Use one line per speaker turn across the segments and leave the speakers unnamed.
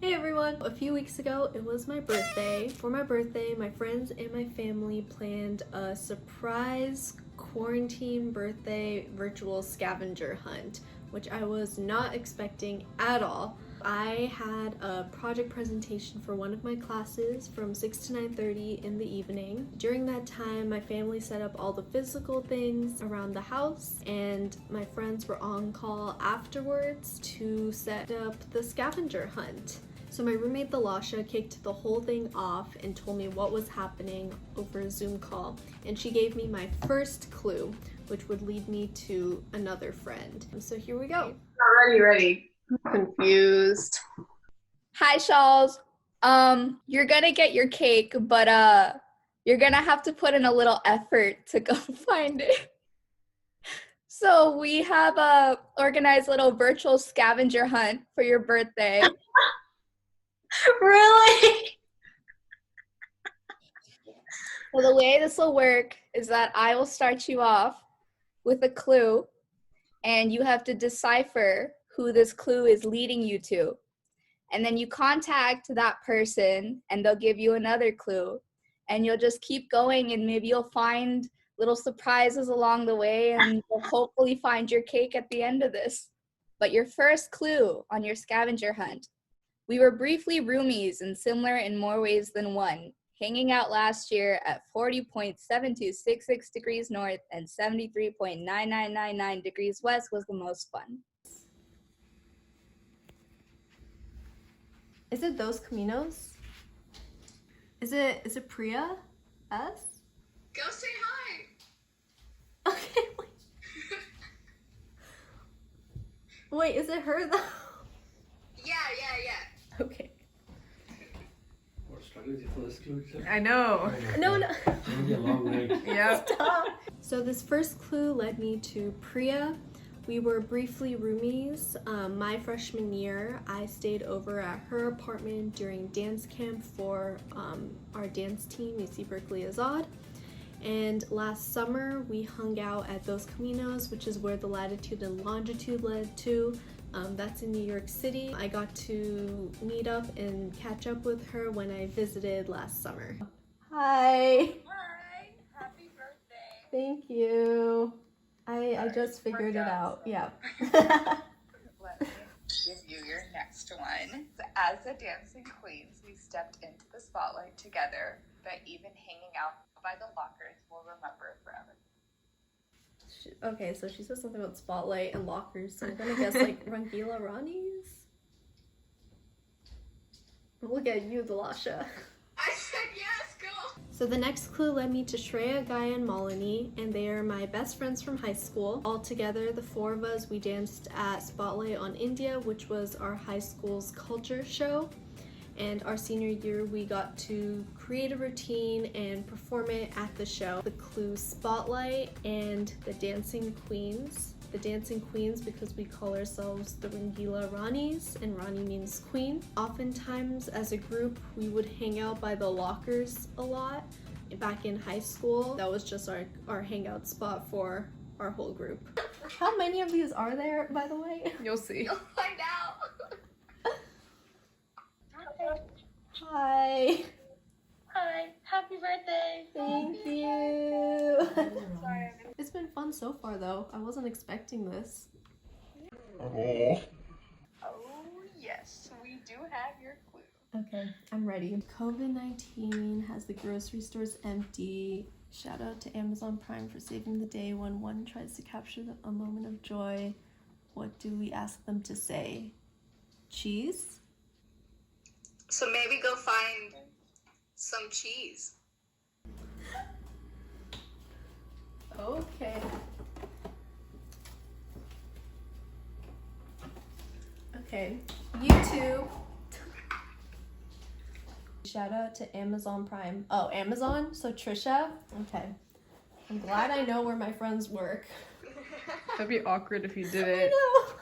Hey everyone! A few weeks ago, it was my birthday. For my birthday, my friends and my family planned a surprise quarantine birthday virtual scavenger hunt, which I was not expecting at all. I had a project presentation for one of my classes from 6 to 9:30 in the evening. During that time, my family set up all the physical things around the house, and my friends were on call afterwards to set up the scavenger hunt. So my roommate Lasha kicked the whole thing off and told me what was happening over a Zoom call, and she gave me my first clue, which would lead me to another friend. So here we go.
Ready. I'm confused.
Hi, Shawls. You're gonna get your cake, but you're gonna have to put in a little effort to go find it. So we have a organized little virtual scavenger hunt for your birthday.
Really?
So the way this will work is that I will start you off with a clue, and you have to decipher who this clue is leading you to. And then you contact that person and they'll give you another clue, and you'll just keep going, and maybe you'll find little surprises along the way, and you'll hopefully find your cake at the end of this. But your first clue on your scavenger hunt: we were briefly roomies and similar in more ways than one. Hanging out last year at 40.7266 degrees north and 73.9999 degrees west was the most fun.
Is it Those Caminos? Is it Priya S?
Go say hi.
Okay, wait. Wait, is it her though?
Yeah.
Okay.
We're struggling for this clue.
I know. No.
It'll be a long night.
Yeah. Stop. So this first clue led me to Priya. We were briefly roomies. My freshman year, I stayed over at her apartment during dance camp for our dance team, UC Berkeley Azad. And last summer, we hung out at Those Caminos, which is where the latitude and longitude led to. That's in New York City. I got to meet up and catch up with her when I visited last summer. Hi.
Hi. Happy birthday.
Thank you. I just figured it out. Yeah.
Let me give you your next one. As the dancing queens, we stepped into the spotlight together, but even hanging out by the lockers will remember it forever.
Okay, so she says something about spotlight and lockers, so I'm gonna guess like Rangila Rani's. Look at you, Dalasha.
I said yes, go.
So the next clue led me to Shreya, Gaia, and Malini, and they are my best friends from high school. All together, the four of us, we danced at Spotlight on India, which was our high school's culture show. And our senior year, we got to create a routine and perform it at the show. The clue: Spotlight and the Dancing Queens. The Dancing Queens because we call ourselves the Rangila Ranis, and Rani means queen. Oftentimes as a group, we would hang out by the lockers a lot. Back in high school, that was just our hangout spot for our whole group. How many of these are there, by the way?
You'll see. You'll find out.
Hi.
Hi. Happy birthday.
Thank you. It's been fun so far though. I wasn't expecting this.
Oh, yes. We do have your clue.
Okay, I'm ready. COVID-19 has the grocery stores empty. Shout out to Amazon Prime for saving the day when one tries to capture a moment of joy. What do we ask them to say? Cheese?
So maybe go find some cheese.
Okay. Okay, YouTube. Shout out to Amazon Prime. Oh, Amazon? So Trisha? Okay. I'm glad I know where my friends work.
That'd be awkward if you did
I
it.
know.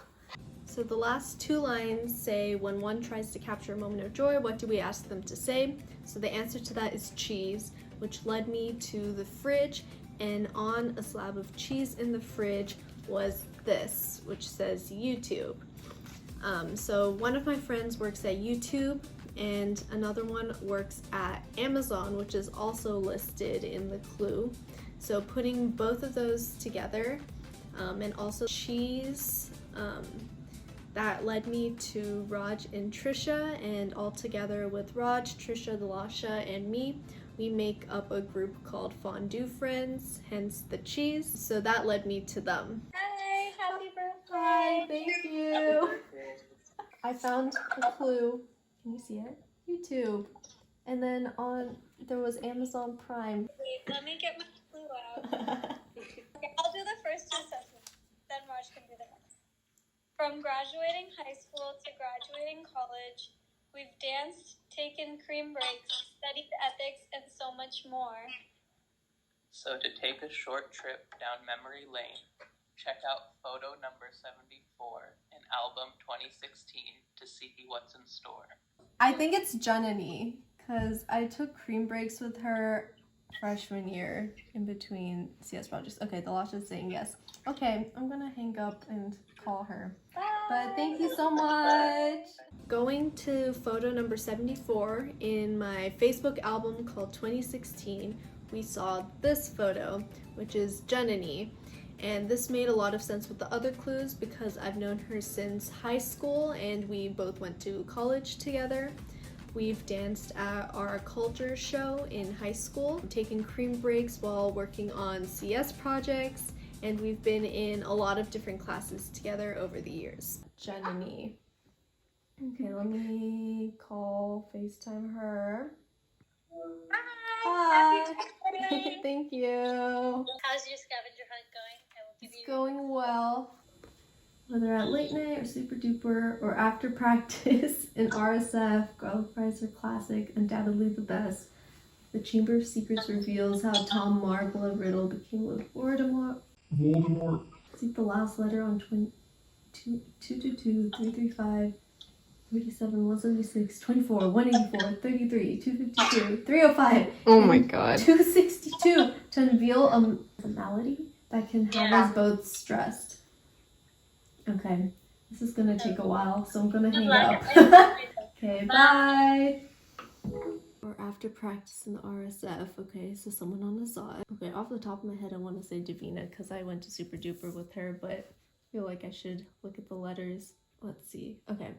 So the last two lines say, when one tries to capture a moment of joy, what do we ask them to say? So the answer to that is cheese, which led me to the fridge, and on a slab of cheese in the fridge was this, which says YouTube. So one of my friends works at YouTube and another one works at Amazon, which is also listed in the clue. So putting both of those together, and also cheese, that led me to Raj and Trisha, and all together with Raj, Trisha, Lasha, and me, we make up a group called Fondue Friends, hence the cheese. So that led me to them.
Hi, happy birthday.
Hi, thank you. I found a clue. Can you see it? YouTube. And then there was Amazon Prime.
Wait, let me get my clue out. Okay, I'll do the first two sentences, then Raj can do the next. From graduating high school to graduating college, we've danced, taken cream breaks, studied ethics, and so much more.
So to take a short trip down memory lane, check out photo number 74 in album 2016 to see what's in store.
I think it's Janani, because I took cream breaks with her freshman year in between CS projects. Okay, the Lasha's saying yes. Okay, I'm gonna hang up and call her.
Bye.
But thank you so much. Going to photo number 74 in my Facebook album called 2016, we saw this photo, which is Janani. And this made a lot of sense with the other clues because I've known her since high school and we both went to college together. We've danced at our culture show in high school, taken cream breaks while working on CS projects, and we've been in a lot of different classes together over the years. Janani. Okay, let me FaceTime her. Hi. Thank you.
How's your scavenger hunt going? I will give
It's
you.
going well. Whether at late night or super duper or after practice in RSF, garlic fries are classic, undoubtedly the best. The Chamber of Secrets reveals how Tom Marple of Riddle became Lord Voldemort. Seek the last letter on 222 335 37 176 24 184 33 252 305.
Oh my god.
262 to unveil a malady that can have us both stressed. Okay, this is gonna take a while, so I'm gonna hang up. Okay, bye. Or after practice in the RSF. Okay, so someone on the side. Okay, off the top of my head, I want to say Davina because I went to Super Duper with her, but I feel like I should look at the letters. Let's see. Okay.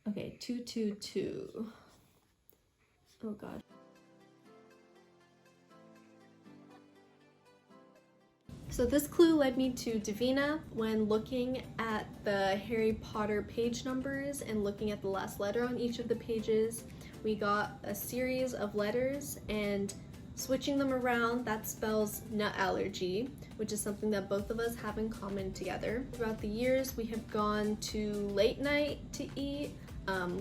Okay, 222. Oh god. So this clue led me to Davina when looking at the Harry Potter page numbers and looking at the last letter on each of the pages. We got a series of letters and switching them around, that spells nut allergy, which is something that both of us have in common together. Throughout the years, we have gone to late night to eat.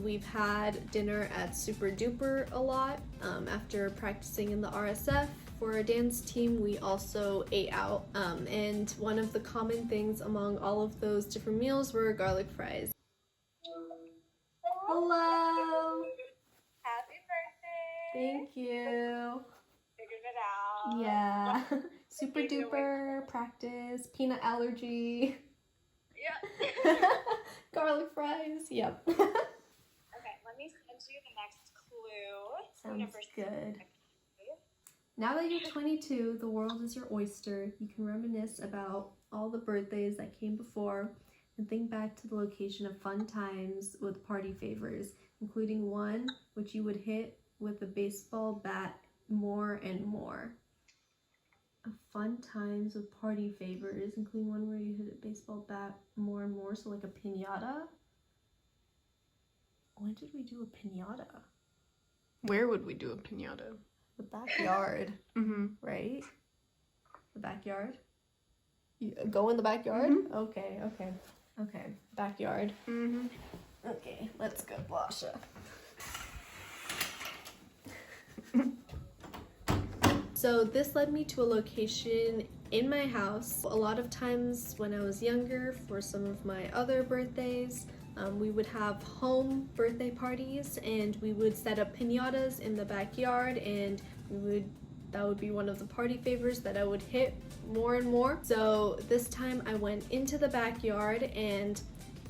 We've had dinner at Super Duper a lot. After practicing in the RSF for our dance team, we also ate out. And one of the common things among all of those different meals were garlic fries. Hello!
Happy birthday!
Thank you.
Figured it out.
Yeah. Super duper practice, peanut allergy.
Yeah.
Garlic fries, yep.
Okay, let me send you the next clue.
Sounds good. Now that you're 22, the world is your oyster. You can reminisce about all the birthdays that came before and think back to the location of fun times with party favors, including one which you would hit with a baseball bat more and more. Fun times with party favors, including one where you hit a baseball bat more and more, so like a piñata? When did we do a piñata?
Where would we do a piñata?
The backyard,
Mm-hmm.
right? The backyard? You go in the backyard? Okay. Okay, backyard.
Mm-hmm.
Okay, let's go, Lasha. So this led me to a location in my house. A lot of times when I was younger, for some of my other birthdays, we would have home birthday parties and we would set up piñatas in the backyard, and that would be one of the party favors that I would hit more and more. So this time I went into the backyard, and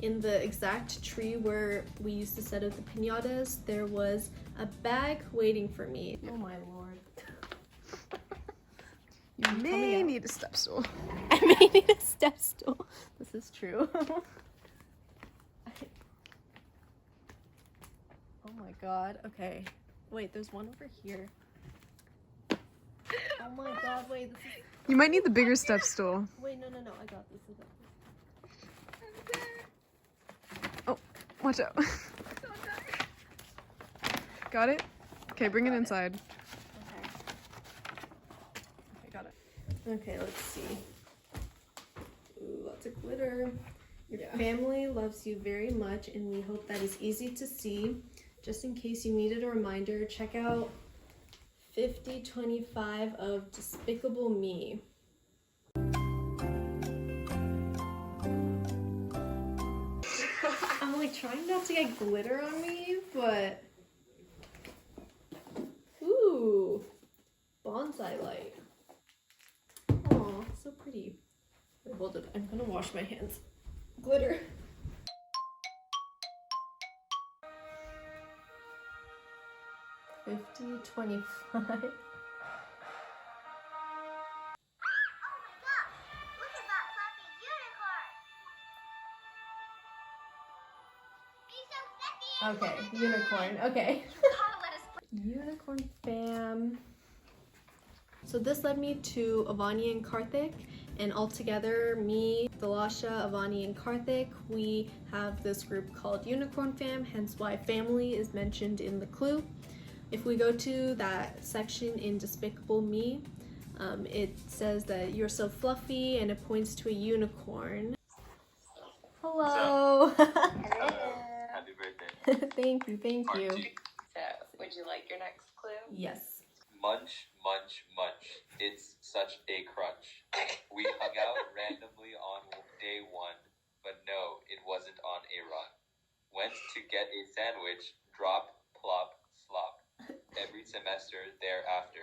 in the exact tree where we used to set up the piñatas, there was a bag waiting for me. Oh my lord.
You may need a step stool.
I may need a step stool. This is true. Oh my god. Okay. Wait, there's one over here. Oh my god, wait, this is...
You might need the bigger step stool.
Wait, no, I got this,
Oh, watch out. Got it? Okay, bring it inside.
Okay, got it. Okay, let's see. Ooh, lots of glitter. Your family loves you very much, and we hope that is easy to see. Just in case you needed a reminder, check out 5025 of Despicable Me. I'm like trying not to get glitter on me, but ooh, bonsai light. Oh, so pretty. Wait, hold it. I'm gonna wash my hands. Glitter. $50.25. Okay, unicorn. Okay. Unicorn fam. So this led me to Avani and Karthik, and altogether, me, Dalasha, Avani, and Karthik, we have this group called Unicorn Fam, hence why family is mentioned in the clue. If we go to that section in Despicable Me, it says that you're so fluffy, and it points to a unicorn. Hello.
Happy birthday.
Thank you.
So, would you like your next clue?
Yes.
Munch, munch, munch. It's such a crunch. We hung out randomly on day one, but no, it wasn't on a run. Went to get a sandwich, drop, plop, slop. Every semester thereafter,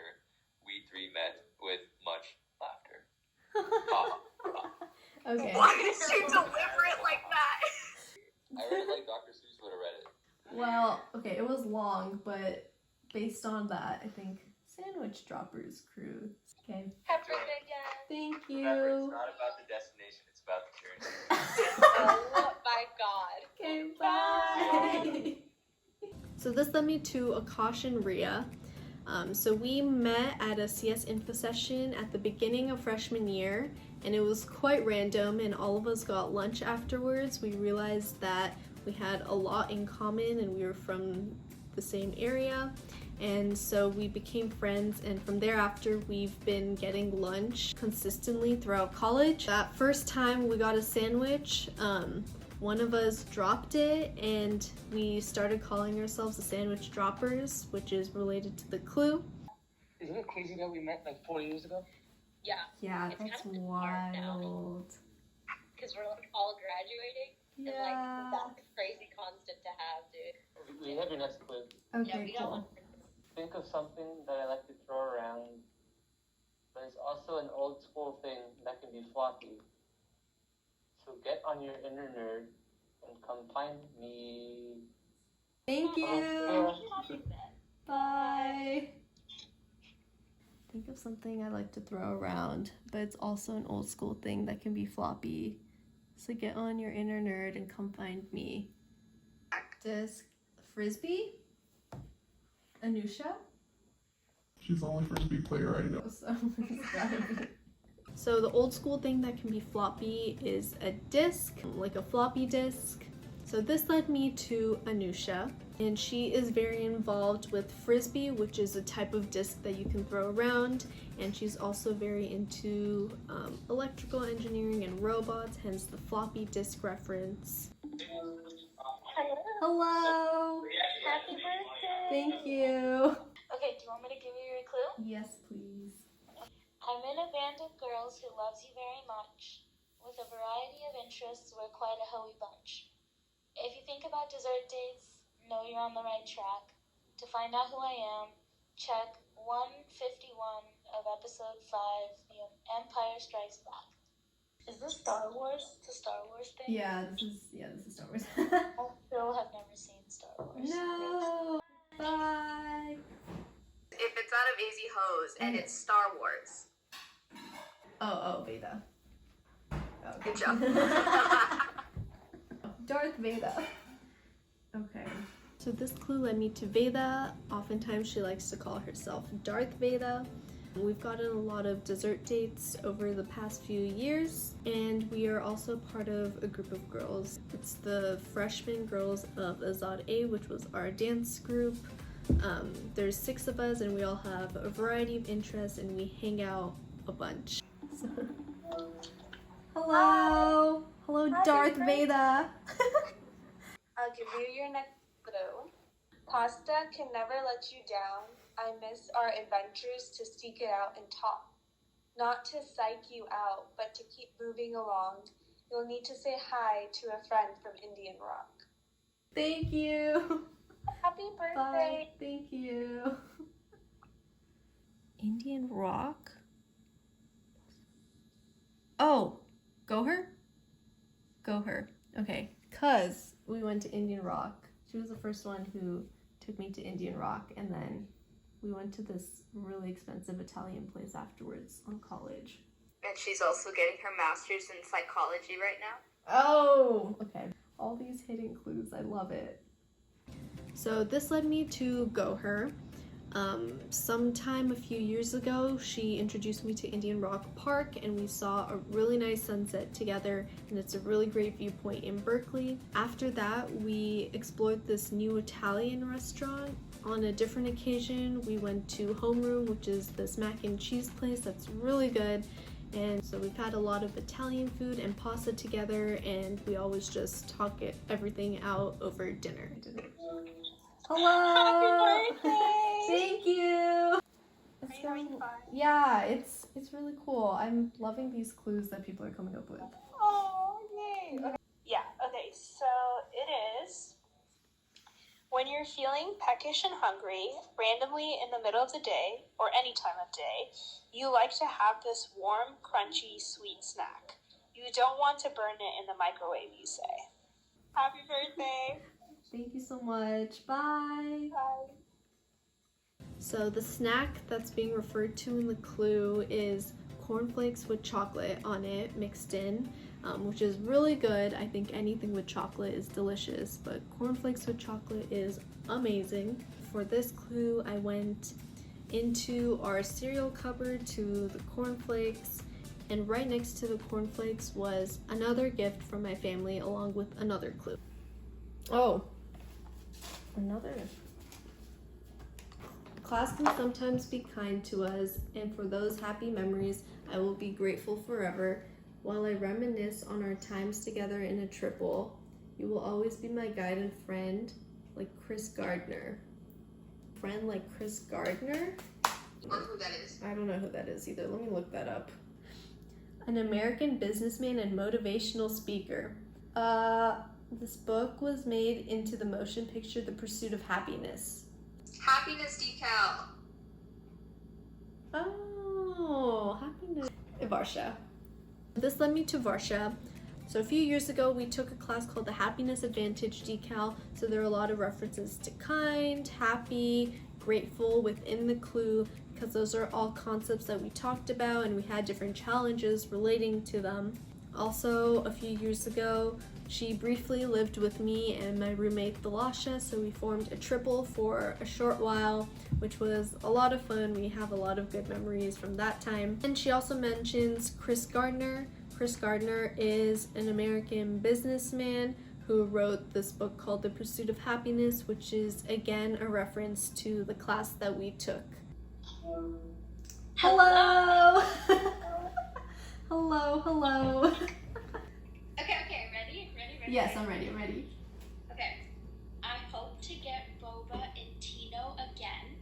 we three met with much laughter.
Okay.
Why did you deliver it like that?
I read it like Dr. Seuss would have read it.
Well, okay, it was long, but based on that, I think sandwich droppers crew. Okay.
Happy birthday again.
Thank
Remember, it's
you.
not about the destination, it's about the journey.
Oh my god.
Okay, bye. So this led me to Akash and Ria. So we met at a CS info session at the beginning of freshman year, and it was quite random, and all of us got lunch afterwards. We realized that we had a lot in common and we were from the same area, and so we became friends, and from thereafter we've been getting lunch consistently throughout college. That first time we got a sandwich, one of us dropped it and we started calling ourselves the Sandwich Droppers, which is related to the clue.
Isn't it crazy that we met like 4 years ago?
Yeah,
Yeah,
It's
that's
kind of hard now.
wild.
because we're like all graduating. And
Yeah.
like that's crazy constant to have, dude.
We have your next clue.
Yeah,
Okay,
we got one.
cool.
Think of something that I like to throw around, but it's also an old school thing that can be floppy. So get on your inner nerd and come find me.
Thank you. Bye. Think of something I like to throw around, but it's also an old school thing that can be floppy. So get on your inner nerd and come find me. Disc frisbee. Anusha.
She's the only frisbee player I know.
So the old school thing that can be floppy is a disc, like a floppy disk. So this led me to Anusha, and she is very involved with frisbee, which is a type of disc that you can throw around, and she's also very into electrical engineering and robots, hence the floppy disk reference. Hello!
Happy birthday!
Thank you!
Okay, do you want me to give you your clue?
Yes, please.
I'm in a band of girls who loves you very much. With a variety of interests, we're quite a hoey bunch. If you think about dessert dates, know you're on the right track. To find out who I am, check 151 of episode 5, The Empire Strikes Back. Is this Star Wars? It's a Star Wars thing?
Yeah, this is Star Wars.
I still have never seen Star Wars.
No. Bye.
If it's out of AZ Hose and it's Star Wars.
Oh, Vader. Oh,
Good job.
Darth Vader. Okay. So this clue led me to Veda. Oftentimes she likes to call herself Darth Veda. We've gotten a lot of dessert dates over the past few years, and we are also part of a group of girls. It's the freshman girls of Azad A, which was our dance group. There's 6 of us, and we all have a variety of interests, and we hang out a bunch. Hello! Hello, Darth Vader!
I'll give you your next clue. Pasta can never let you down. I miss our adventures to seek it out and talk. Not to psych you out, but to keep moving along. You'll need to say hi to a friend from Indian Rock.
Thank you!
Happy birthday!
Bye. Thank you. Indian Rock? Oh, go her? Go her. Okay, cause we went to Indian Rock. She was the first one who took me to Indian Rock, and then we went to this really expensive Italian place afterwards on college.
And she's also getting her master's in psychology right now.
Oh, okay. All these hidden clues, I love it. So this led me to Go Her. Sometime a few years ago, she introduced me to Indian Rock Park, and we saw a really nice sunset together, and it's a really great viewpoint in Berkeley. After that, we explored this new Italian restaurant. On a different occasion, we went to Homeroom, which is this mac and cheese place that's really good. And so we've had a lot of Italian food and pasta together, and we always just talk everything out over dinner. Hello!
Happy birthday!
Thank you!
Are you having fun?
Yeah, it's really cool. I'm loving these clues that people are coming up with.
Oh, yay! Okay. Yeah, okay, so it is when you're feeling peckish and hungry, randomly in the middle of the day, or any time of day, you like to have this warm, crunchy, sweet snack. You don't want to burn it in the microwave, you say. Happy birthday!
Thank you so much. Bye!
Bye.
So the snack that's being referred to in the clue is cornflakes with chocolate on it mixed in, which is really good. I think anything with chocolate is delicious, but cornflakes with chocolate is amazing. For this clue, I went into our cereal cupboard to the cornflakes, and right next to the cornflakes was another gift from my family along with another clue. Oh, another. Class can sometimes be kind to us, and for those happy memories, I will be grateful forever. While I reminisce on our times together in a triple, you will always be my guide and friend, like Chris Gardner. Friend like Chris Gardner?
Or who that is.
I don't know who that is either. Let me look that up. An American businessman and motivational speaker. This book was made into the motion picture The Pursuit of Happiness.
Happiness decal.
Oh, happiness. Varsha. This led me to Varsha. So a few years ago, we took a class called the Happiness Advantage decal. So there are a lot of references to kind, happy, grateful within the clue, because those are all concepts that we talked about, and we had different challenges relating to them. Also, a few years ago, she briefly lived with me and my roommate Thalasha, so we formed a triple for a short while, which was a lot of fun. We have a lot of good memories from that time. And she also mentions Chris Gardner. Chris Gardner is an American businessman who wrote this book called The Pursuit of Happiness, which is again a reference to the class that we took. Hello! Hello.
Okay, ready?
Yes, I'm ready.
Okay. I hope to get Boba and Tino again.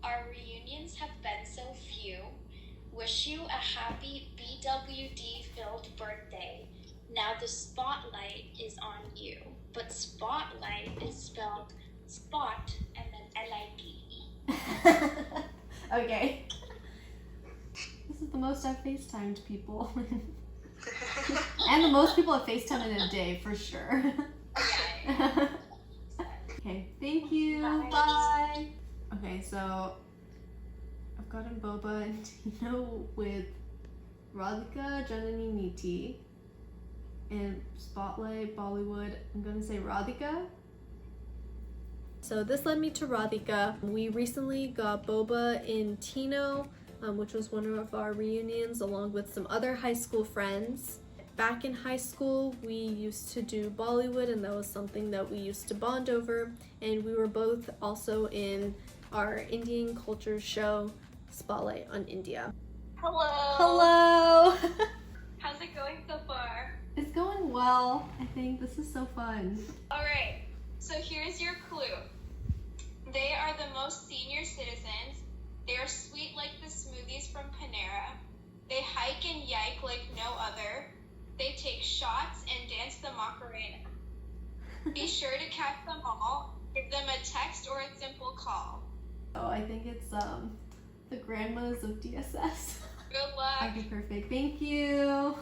Our reunions have been so few. Wish you a happy BWD-filled birthday. Now the spotlight is on you, but spotlight is spelled spot and then L-I-G-E.
Okay. This is the most I've FaceTimed people. And the most people at FaceTime in a day, for sure.
Yeah.
Okay, thank you. Bye. Okay, so I've gotten boba and Tino with Radhika Janani Niti and Spotlight Bollywood. I'm gonna say Radhika. So this led me to Radhika. We recently got boba in Tino, which was one of our reunions, along with some other high school friends. Back in high school, we used to do Bollywood, and that was something that we used to bond over. And we were both also in our Indian culture show, Spotlight on India.
Hello.
Hello!
How's it going so far?
It's going well. I think this is so fun.
Alright, so here's your clue. They are the most senior citizens. They are sweet like the smoothies from Panera. They hike and yike like no other. They take shots and dance the Macarena. Be sure to catch them all. Give them a text or a simple call.
Oh, I think it's the grandmas of DSS.
Good luck.
Okay, perfect. Thank you.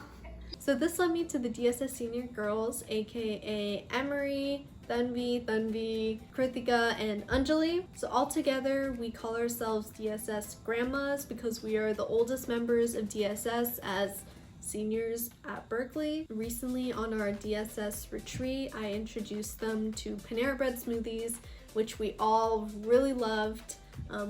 So this led me to the DSS senior girls, aka Emery, Tanvi, Kritika, and Anjali. So all together, we call ourselves DSS grandmas because we are the oldest members of DSS as seniors at Berkeley. Recently on our DSS retreat, I introduced them to Panera Bread smoothies, which we all really loved,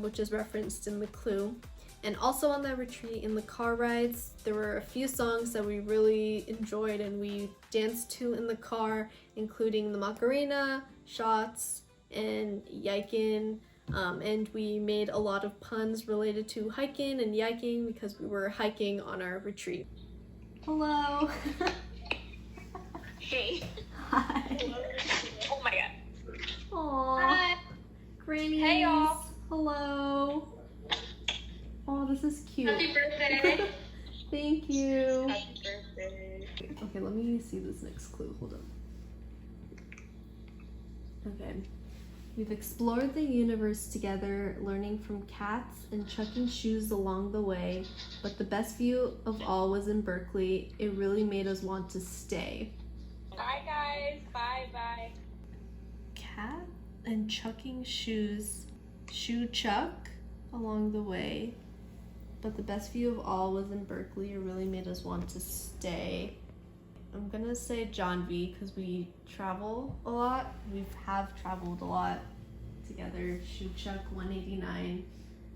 which is referenced in the clue. And also on that retreat, in the car rides, there were a few songs that we really enjoyed and we danced to in the car, including the Macarena, Shots, and Yikin. And we made a lot of puns related to hiking and yiking because we were hiking on our retreat. Hello.
Hey.
Hi.
Oh my god.
Aww.
Hi.
Grannies.
Hey, y'all.
Hello. Oh, this is cute.
Happy birthday.
Thank you.
Happy birthday.
Okay, let me see this next clue. Hold on. Okay. We've explored the universe together, learning from cats and chucking shoes along the way, but the best view of all was in Berkeley. It really made us want to stay.
Bye guys. Bye.
Cat and chucking shoes, shoe chuck along the way, but the best view of all was in Berkeley. It really made us want to stay. I'm gonna say John V because we travel a lot. We have traveled a lot together. Shoe chuck 189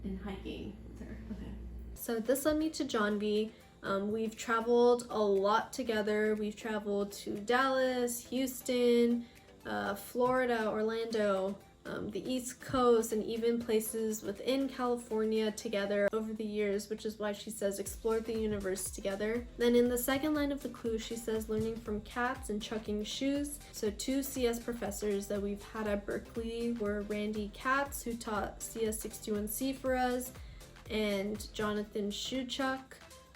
and hiking with her. Okay. So this led me to John V. We've traveled a lot together. We've traveled to Dallas, Houston, Florida, Orlando, the East Coast, and even places within California together over the years, which is why she says explored the universe together. Then in the second line of the clue, she says learning from cats and chucking shoes. So two CS professors that we've had at Berkeley were Randy Katz, who taught CS61C for us, and Jonathan Shuchuk,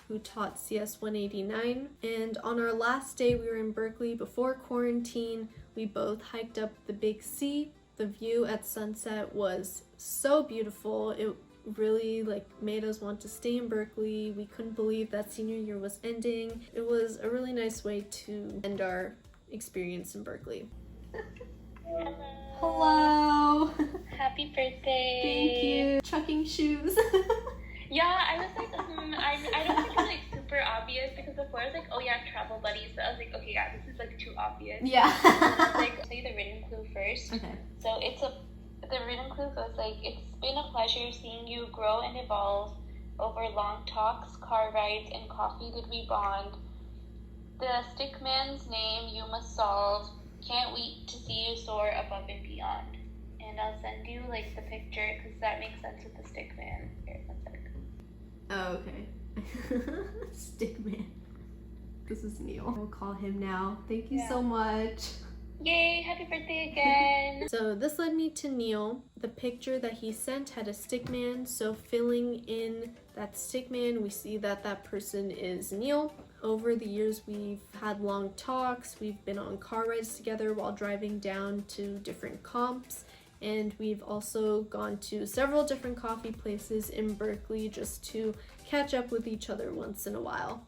who taught CS 189. And on our last day we were in Berkeley before quarantine, we both hiked up the Big C. The view at sunset was so beautiful. It really made us want to stay in Berkeley. We couldn't believe that senior year was ending. It was a really nice way to end our experience in Berkeley. Hello.
Happy birthday.
Thank you. Chucking shoes.
Yeah, I was like, I don't think it's super obvious because before I was like, oh yeah, travel buddies. So I was like, okay, yeah, this is too obvious.
Yeah.
Say the written clue first.
Okay.
So the written clue goes it's been a pleasure seeing you grow and evolve. Over long talks, car rides, and coffee did we bond. The stick man's name you must solve. Can't wait to see you soar above and beyond. And I'll send you the picture because that makes sense with the stick man. Here, one sec.
Oh, okay. Stickman. This is Neil. We'll call him now. Thank you so much.
Yay, happy birthday again.
So this led me to Neil. The picture that he sent had a stickman, so filling in that stickman, we see that that person is Neil. Over the years, we've had long talks. We've been on car rides together while driving down to different comps. And we've also gone to several different coffee places in Berkeley just to catch up with each other once in a while.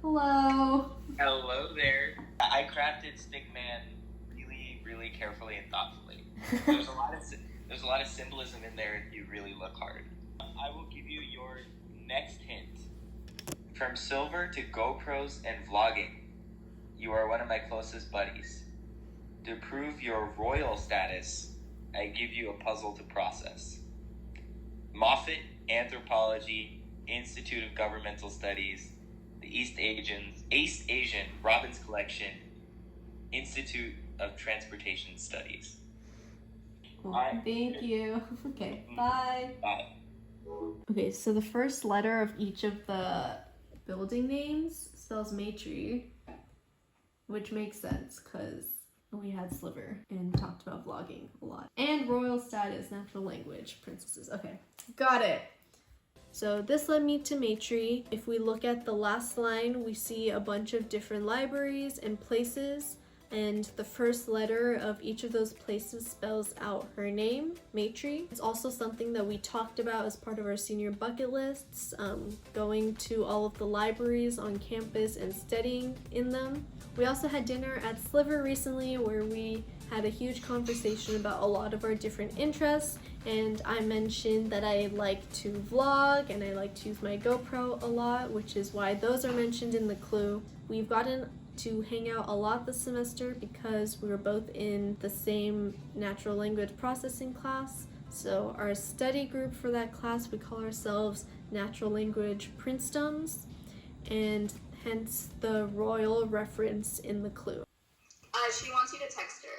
Hello.
Hello there. I crafted Stickman really carefully and thoughtfully. There's a lot of symbolism in there if you really look hard. I will give you your next hint. From silver to GoPros and vlogging, you are one of my closest buddies. To prove your royal status, I give you a puzzle to process. Moffat Anthropology, Institute of Governmental Studies, the East Asian Robbins Collection, Institute of Transportation Studies.
Well, thank you. Okay, bye.
Bye.
Okay, so the first letter of each of the building names spells Maitre, which makes sense because we had Sliver and talked about vlogging a lot. And royal status, natural language, princesses. Okay, got it. So this led me to Maitre. If we look at the last line, we see a bunch of different libraries and places, and the first letter of each of those places spells out her name, Maitre. It's also something that we talked about as part of our senior bucket lists, going to all of the libraries on campus and studying in them. We also had dinner at Sliver recently where we had a huge conversation about a lot of our different interests, and I mentioned that I like to vlog and I like to use my GoPro a lot, which is why those are mentioned in the clue. We've gotten to hang out a lot this semester because we were both in the same natural language processing class. So our study group for that class, we call ourselves Natural Language Princedoms, and hence the royal reference in the clue.
She wants you to text her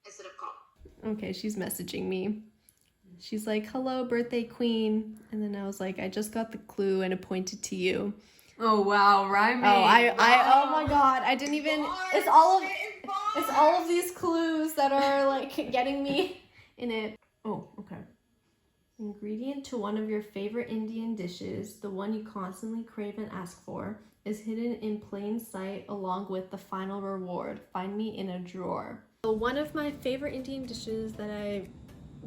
instead of call.
Okay, she's messaging me. She's like, hello, birthday queen. And then I was like, I just got the clue and it pointed to you.
Oh wow, rhyming.
Oh my god, I didn't even, it's all of these clues that are like getting me in it. Oh, okay. Ingredient to one of your favorite Indian dishes, the one you constantly crave and ask for, is hidden in plain sight along with the final reward. Find me in a drawer. So one of my favorite Indian dishes that I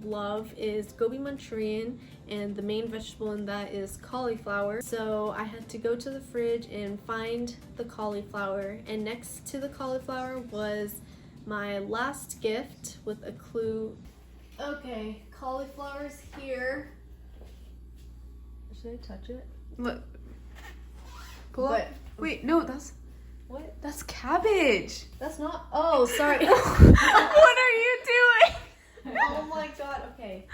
love is gobi Manchurian, and the main vegetable in that is cauliflower. So I had to go to the fridge and find the cauliflower, and next to the cauliflower was my last gift with a clue. Okay, cauliflower's here. Should I touch it?
Look. Pull
But-
up. Wait, no, that's
What?
that's cabbage.
That's not. Oh, sorry.
What are you doing?
Oh my god. Okay.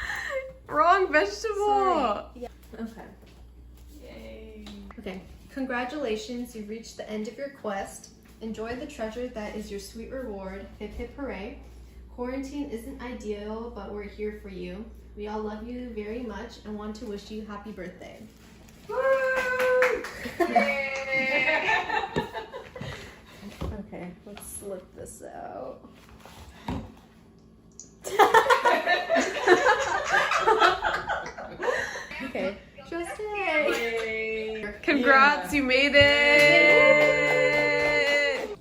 Wrong vegetable.
Sorry. Yeah. Okay. Yay. Okay. Congratulations, you've reached the end of your quest. Enjoy the treasure that is your sweet reward. Hip hip hooray. Quarantine isn't ideal, but we're here for you. We all love you very much and want to wish you happy birthday. Okay, let's slip this out. Okay, Tristan!
Congrats, you made it!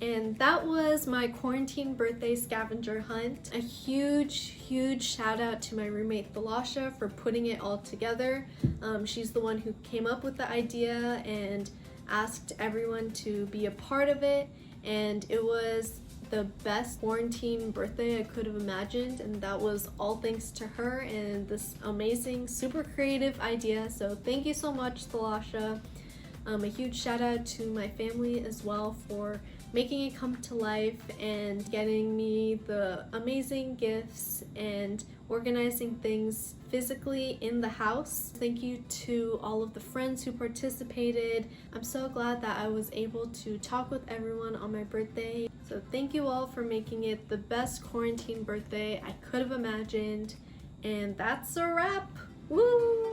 And that was my quarantine birthday scavenger hunt. A huge shout out to my roommate Thalasha for putting it all together. She's the one who came up with the idea and asked everyone to be a part of it, and it was the best quarantine birthday I could have imagined, and that was all thanks to her and this amazing, super creative idea. So thank you so much, Thalasha. A huge shout out to my family as well for making it come to life and getting me the amazing gifts and organizing things physically in the house. Thank you to all of the friends who participated. I'm so glad that I was able to talk with everyone on my birthday. So thank you all for making it the best quarantine birthday I could have imagined. And that's a wrap. Woo!